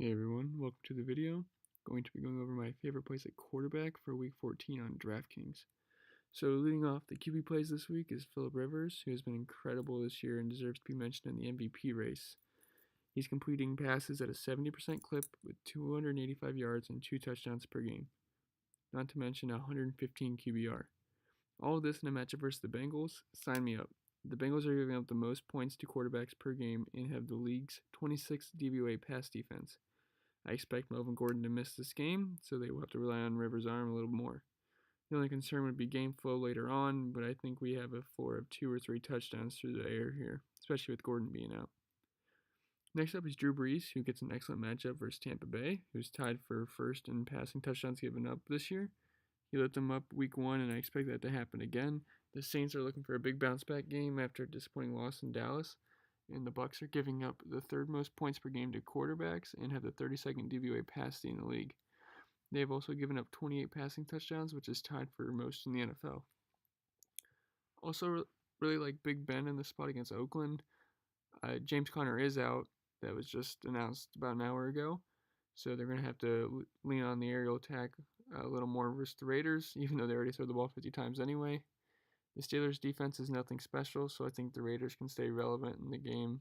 Hey everyone, welcome to the video. Going to be going over my favorite plays at quarterback for week 14 on Draftkings. So leading off the QB plays this week is Philip Rivers, who has been incredible this year and deserves to be mentioned in the MVP race. He's completing passes at a 70% clip with 285 yards and 2 touchdowns per game, not to mention 115 QBR. All of this in a matchup versus the Bengals, sign me up. The Bengals are giving up the most points to quarterbacks per game and have the league's 26th DVOA pass defense. I expect Melvin Gordon to miss this game, so they will have to rely on Rivers' arm a little more. The only concern would be game flow later on, but I think we have a floor of 2 or 3 touchdowns through the air here, especially with Gordon being out. Next up is Drew Brees, who gets an excellent matchup versus Tampa Bay, who's tied for first in passing touchdowns given up this year. He lit them up week 1, and I expect that to happen again. The Saints are looking for a big bounce-back game after a disappointing loss in Dallas, and the Bucs are giving up the third most points per game to quarterbacks and have the 32nd DVOA passing in the league. They have also given up 28 passing touchdowns, which is tied for most in the NFL. Also, really like Big Ben in the spot against Oakland. James Conner is out. That was just announced about an hour ago. So they're going to have to lean on the aerial attack a little more versus the Raiders, even though they already throw the ball 50 times anyway. The Steelers' defense is nothing special, so I think the Raiders can stay relevant in the game.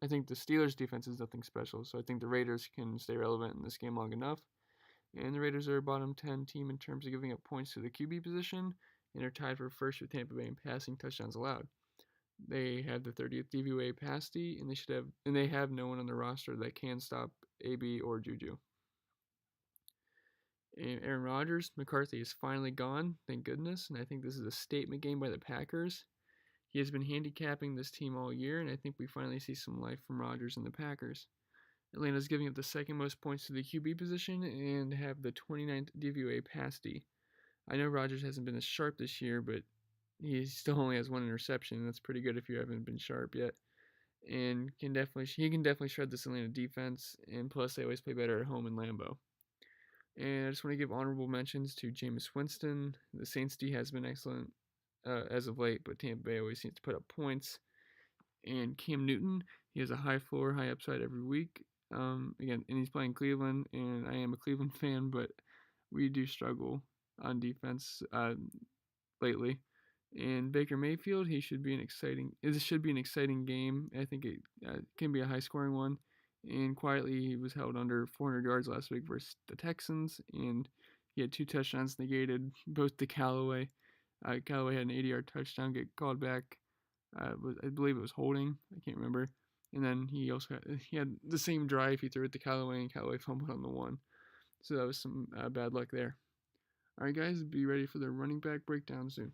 I think the Steelers' defense is nothing special, so I think the Raiders can stay relevant in this game long enough. And the Raiders are a bottom 10 team in terms of giving up points to the QB position, and are tied for first with Tampa Bay in passing touchdowns allowed. They have the 30th DVOA pass D, and they have no one on the roster that can stop AB or Juju. And Aaron Rodgers, McCarthy is finally gone, thank goodness, and I think this is a statement game by the Packers. He has been handicapping this team all year, and I think we finally see some life from Rodgers and the Packers. Atlanta's giving up the second most points to the QB position and have the 29th DVOA pass D. I know Rodgers hasn't been as sharp this year, but he still only has 1 interception, and that's pretty good if you haven't been sharp yet. And he can definitely shred this Atlanta defense, and plus they always play better at home in Lambeau. And I just want to give honorable mentions to Jameis Winston. The Saints D has been excellent as of late, but Tampa Bay always seems to put up points. And Cam Newton, he has a high floor, high upside every week. Again, and he's playing Cleveland, and I am a Cleveland fan, but we do struggle on defense lately. And Baker Mayfield, this should be an exciting game. I think it can be a high-scoring one. And quietly, he was held under 400 yards last week versus the Texans, and he had 2 touchdowns negated, both to Callaway. Callaway had an 80-yard touchdown get called back. I believe it was holding. I can't remember. And then he had the same drive. He threw it to Callaway, and Callaway fumbled on the 1. So that was some bad luck there. All right, guys, be ready for the running back breakdown soon.